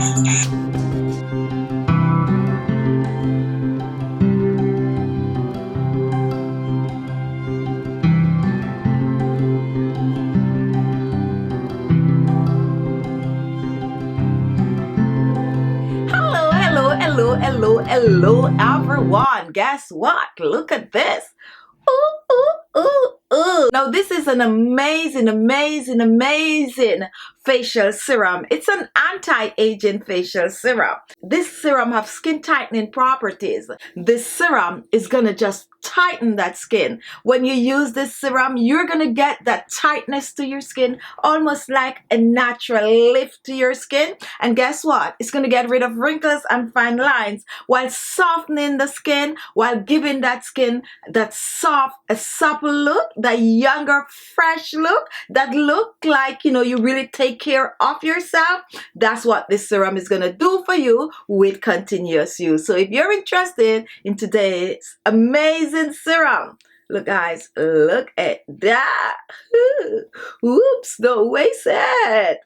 Hello, everyone. Guess what? Look at this. Ooh, ooh, ooh, ooh. Now, this is an amazing facial serum. It's an anti-aging facial serum. This serum have skin tightening properties. This serum is gonna just tighten that skin. When you use this serum, you're gonna get that tightness to your skin, almost like a natural lift to your skin. And guess what? It's gonna get rid of wrinkles and fine lines while softening the skin, while giving that skin that soft, a supple look, that younger, fresh look, that look like, you know, you really take care of yourself. That's what this serum is gonna do for you with continuous use. So if you're interested in today's amazing serum, look guys, look at that. Oops, don't waste it.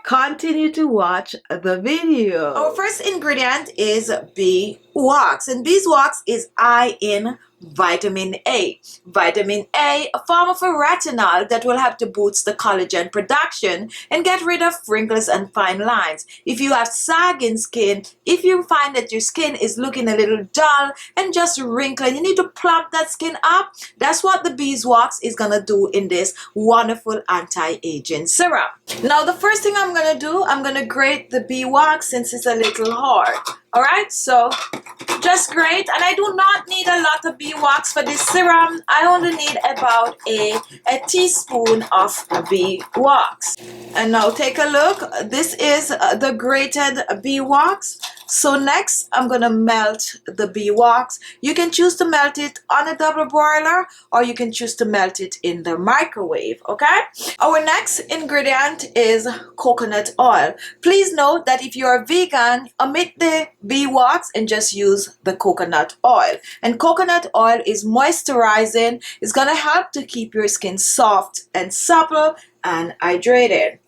Continue to watch the video. Our first ingredient is beeswax, and beeswax is high in vitamin A. Vitamin A, a form of a retinol that will help to boost the collagen production and get rid of wrinkles and fine lines. If you have sagging skin, if you find that your skin is looking a little dull and just wrinkly, you need to plump that skin up. That's what the beeswax is gonna do in this wonderful anti-aging serum. Now the first thing I'm gonna do, I'm gonna grate the beeswax since it's a little hard. Alright, so just grate, and I do not need a lot of beeswax for this serum. I only need about a teaspoon of beeswax. And now take a look. This is the grated beeswax. So next, I'm gonna melt the beeswax. You can choose to melt it on a double boiler, or you can choose to melt it in the microwave, okay? Our next ingredient is coconut oil. Please note that if you're a vegan, omit the beeswax and just use the coconut oil. And coconut oil is moisturizing. It's gonna help to keep your skin soft and supple and hydrated.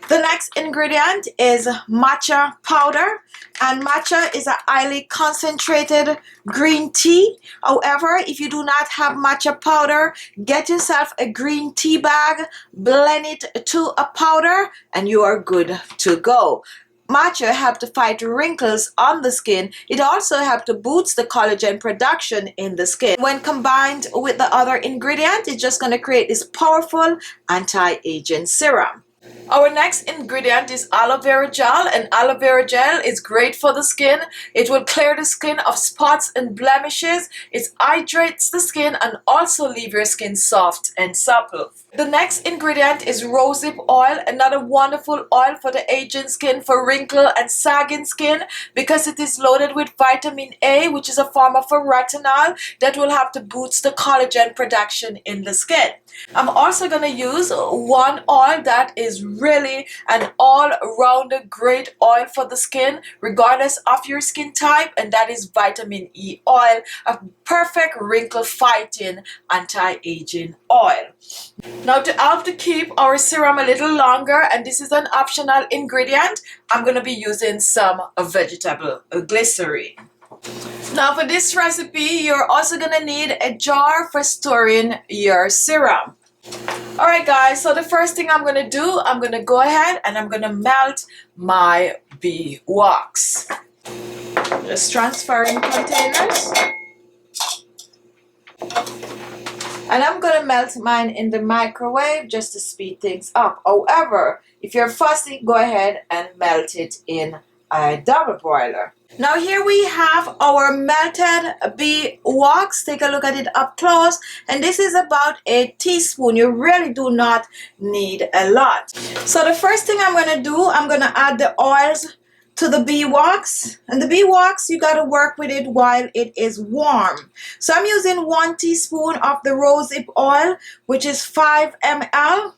The next ingredient is matcha powder, and matcha is a highly concentrated green tea. However, if you do not have matcha powder, get yourself a green tea bag, blend it to a powder, and you are good to go. Matcha helps to fight wrinkles on the skin. It also helps to boost the collagen production in the skin. When combined with the other ingredient, it's just going to create this powerful anti-aging serum. Our next ingredient is aloe vera gel, and aloe vera gel is great for the skin. It will clear the skin of spots and blemishes. It hydrates the skin and also leave your skin soft and supple. The next ingredient is rosehip oil, another wonderful oil for the aging skin, for wrinkle and sagging skin, because it is loaded with vitamin A, which is a form of a retinol that will help to boost the collagen production in the skin. I'm also going to use one oil that is really an all-round great oil for the skin, regardless of your skin type, and that is vitamin E oil, a perfect wrinkle fighting anti-aging oil. Now, to help to keep our serum a little longer, and this is an optional ingredient, I'm going to be using some vegetable glycerin. Now for this recipe, you're also going to need a jar for storing your serum. Alright guys, so the first thing I'm going to do, I'm going to go ahead and I'm going to melt my beeswax. Just transferring containers. And I'm going to melt mine in the microwave just to speed things up. However, if you're fussy, go ahead and melt it in a double boiler. Now here we have our melted beeswax. Take a look at it up close, and this is about a teaspoon. You really do not need a lot. So the first thing I'm going to do, I'm going to add the oils to the beeswax, and the beeswax, you got to work with it while it is warm. So I'm using 1 teaspoon of the rosehip oil, which is 5 ml.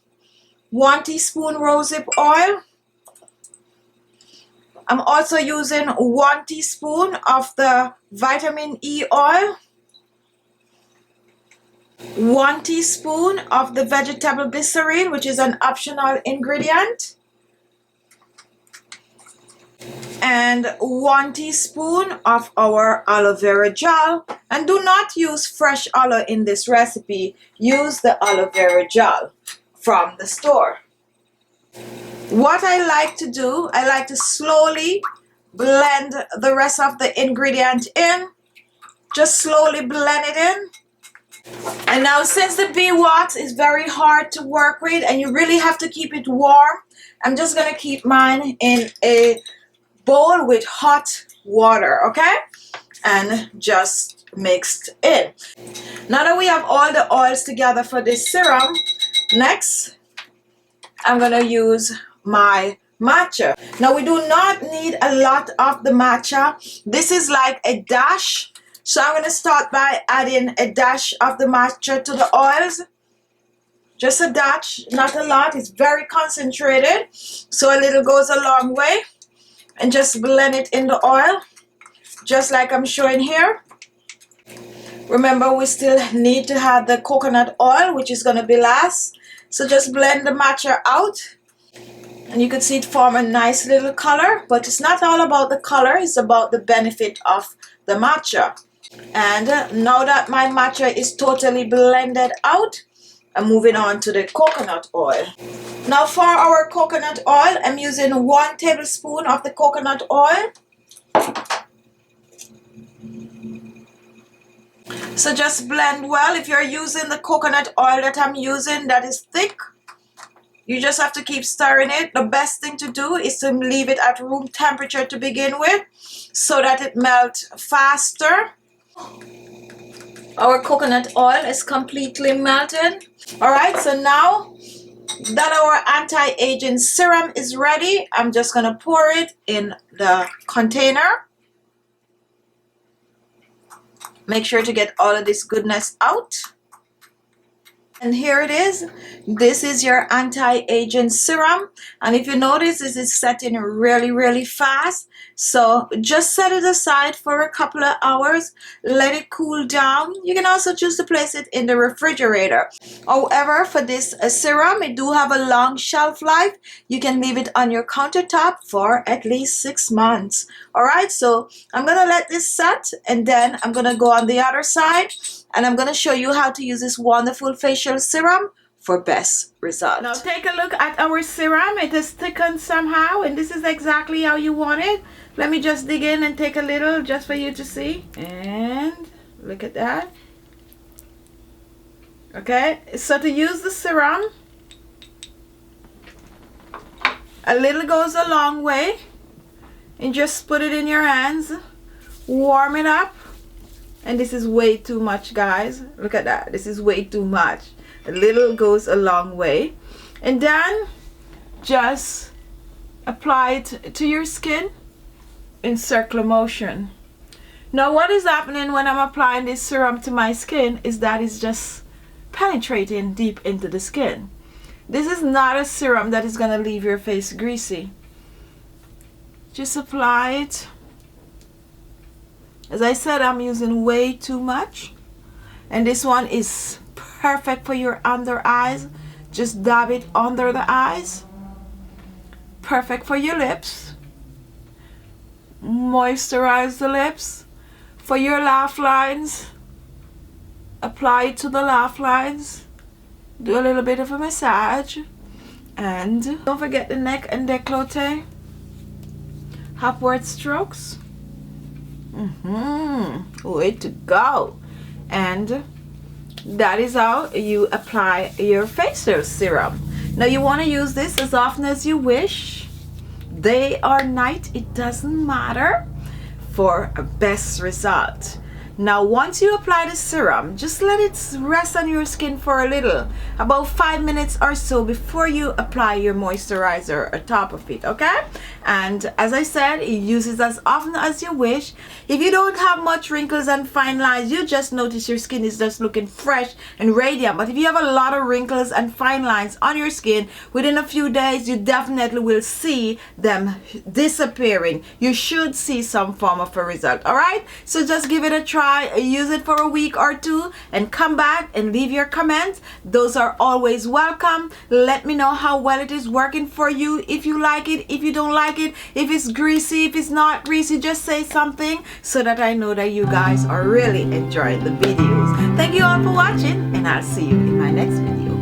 1 teaspoon rosehip oil. I'm also using 1 teaspoon of the vitamin E oil, 1 teaspoon of the vegetable glycerin, which is an optional ingredient, and 1 teaspoon of our aloe vera gel. And do not use fresh aloe in this recipe. Use the aloe vera gel from the store. What I like to do, I like to slowly blend the rest of the ingredient in. Just slowly blend it in. And now, since the bee wax is very hard to work with and you really have to keep it warm, I'm just going to keep mine in a bowl with hot water, okay? And just mixed in. Now that we have all the oils together for this serum, next I'm going to use my matcha. Now, we do not need a lot of the matcha. This is like a dash. So I'm going to start by adding a dash of the matcha to the oils. Just a dash, not a lot. It's very concentrated, so a little goes a long way. And just blend it in the oil, just like I'm showing here. Remember, we still need to have the coconut oil, which is going to be last. So just blend the matcha out. And you can see it form a nice little color. But it's not all about the color. It's about the benefit of the matcha. And now that my matcha is totally blended out, I'm moving on to the coconut oil. Now for our coconut oil, I'm using 1 tablespoon of the coconut oil. So just blend well. If you're using the coconut oil that I'm using that is thick, you just have to keep stirring it. The best thing to do is to leave it at room temperature to begin with so that it melts faster. Our coconut oil is completely melted. Alright, so now that our anti-aging serum is ready, I'm just going to pour it in the container. Make sure to get all of this goodness out. And here it is. This is your anti-aging serum. And if you notice, this is setting really fast. So just set it aside for a couple of hours. Let it cool down. You can also choose to place it in the refrigerator. However, for this serum, it do have a long shelf life. You can leave it on your countertop for at least 6 months. Alright, so I'm going to let this set. And then I'm going to go on the other side. And I'm going to show you how to use this wonderful facial serum for best result. Now take a look at our serum. It is thickened somehow, and this is exactly how you want it. Let me just dig in and take a little just for you to see. And look at that. Okay, so to use the serum, a little goes a long way. And just put it in your hands, warm it up. And this is way too much, guys. Look at that. This is way too much. A little goes a long way. And then just apply it to your skin in circular motion. Now what is happening when I'm applying this serum to my skin is that it's just penetrating deep into the skin. This is not a serum that is going to leave your face greasy. Just apply it. As I said, I'm using way too much. And this one is perfect for your under eyes. Just dab it under the eyes. Perfect for your lips. Moisturize the lips. For your laugh lines, apply it to the laugh lines. Do a little bit of a massage. And don't forget the neck and décolleté. Upward strokes. Way to go. And that is how you apply your facial serum. Now you want to use this as often as you wish, day or night, it doesn't matter, for a best result. Now once you apply the serum, just let it rest on your skin for a little, about 5 minutes or so before you apply your moisturizer on top of it, okay? And as I said, use it as often as you wish. If you don't have much wrinkles and fine lines, you just notice your skin is just looking fresh and radiant. But if you have a lot of wrinkles and fine lines on your skin, within a few days you definitely will see them disappearing. You should see some form of a result. All right, so just give it a try. try, use it for a week or two, and come back and leave your comments. Those are always welcome. Let me know how well it is working for you. If you like it, if you don't like it, if it's greasy, if it's not greasy, just say something so that I know that you guys are really enjoying the videos. Thank you all for watching, and I'll see you in my next video.